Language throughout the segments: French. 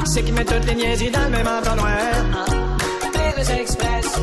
C'est qui met toutes les niaiseries dans le même entonnoir. Express.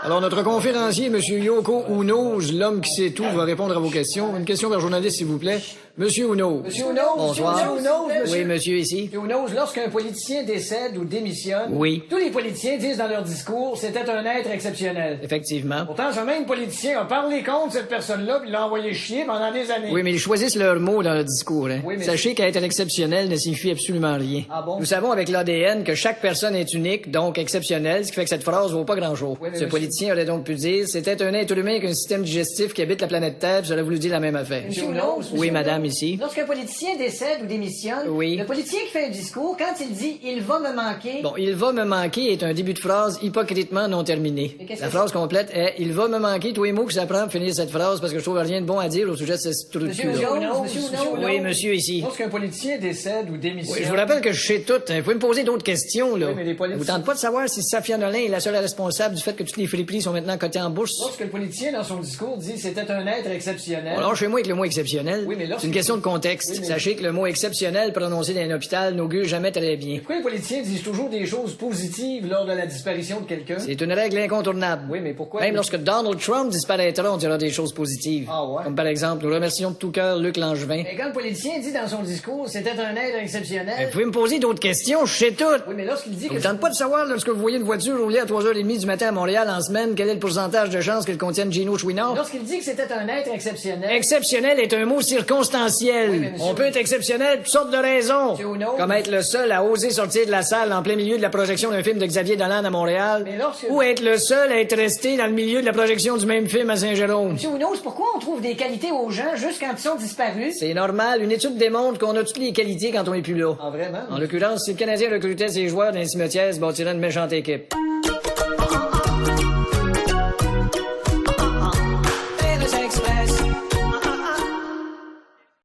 Alors, notre conférencier, M. Yoko Unoz, l'homme qui sait tout, va répondre à vos questions. Une question par journaliste, s'il vous plaît. Monsieur Unoz. Monsieur Unoz. Bonsoir. Monsieur Unoz, Oui, monsieur, ici. Monsieur Unoz, lorsqu'un politicien décède ou démissionne, Oui. tous les politiciens disent dans leur discours, c'était un être exceptionnel. Effectivement. Pourtant, ce même politicien a parlé contre cette personne-là puis l'a envoyé chier pendant des années. Oui, mais ils choisissent leurs mots dans leur discours, hein. Oui, mais Sachez qu'être exceptionnel ne signifie absolument rien. Ah bon? Nous savons avec l'ADN que chaque personne est unique, donc exceptionnelle, ce qui fait que cette phrase vaut pas grand-chose. Oui, mais Ce monsieur- politicien aurait donc pu dire, c'était un être humain avec un système digestif qui habite la planète Terre, puis j'aurais voulu dire la même affaire. Monsieur Unoz, Oui, monsieur madame, Unoz, ici. Lorsqu'un politicien décède ou démissionne, Oui. le politicien qui fait un discours, quand il dit « il va me manquer Bon, il va me manquer est un début de phrase hypocritement non terminé. Mais qu'est-ce La que phrase complète est, il va me manquer tous les mots que ça prend pour finir cette phrase parce que je trouve rien de bon à dire au sujet de ce Monsieur structure. Unoz, monsieur Unoz. Oui, monsieur, ici. Lorsqu'un politicien décède ou démissionne... Oui, je vous rappelle que je sais tout. Hein. Vous pouvez me poser d'autres questions, là. Oui, mais les politiciens- Vous tentez pas de savoir si Safia Nolin est la seule responsable du fait que toutes les friperies sont maintenant cotées en bourse? Lorsque le politicien, dans son discours, dit « c'était un être exceptionnel Bon, alors, chez moi avec le mot exceptionnel. Oui, mais lorsque- C'est une question de contexte. Oui, mais- Sachez que le mot exceptionnel prononcé dans un hôpital n'augure jamais très bien. Pourquoi les politiciens disent toujours des choses positives lors de la disparition de quelqu'un? C'est une règle incontournable. Oui, mais pourquoi? Même lorsque Donald Trump disparaîtra, on dira des choses positives. Ah ouais? Comme par exemple, nous remercions de tout cœur Luc Langevin. Mais quand le politicien dit dans son discours « c'était un être exceptionnel Vous pouvez me poser d'autres questions, je sais tout. Oui, mais lorsqu'il dit Ça que... vous tente pas de savoir, lorsque vous voyez une voiture rouler à 3h30 du matin à Montréal en semaine, quel est le pourcentage de chances qu'elle contienne Gino Chouinard? Lorsqu'il dit que c'était un être exceptionnel... Exceptionnel est un mot circonstanciel. Oui, mais monsieur- On peut être exceptionnel pour toutes sortes de raisons. Monsieur Unoz- Comme être le seul à oser sortir de la salle en plein milieu de la projection d'un film de Xavier Dolan à Montréal. Mais lorsque- Ou être le seul à être resté dans le milieu de la projection du même film à Saint-Jérôme. Monsieur Unoz, pourquoi on trouve des qualités aux gens juste quand ils sont disparus? C'est normal. Une étude démontre qu'on a toutes les qualités quand on est plus là. Ah, vraiment? En l'occurrence, si le Canadien recrutait ses joueurs dans les cimetières, se bâtirait une méchante équipe.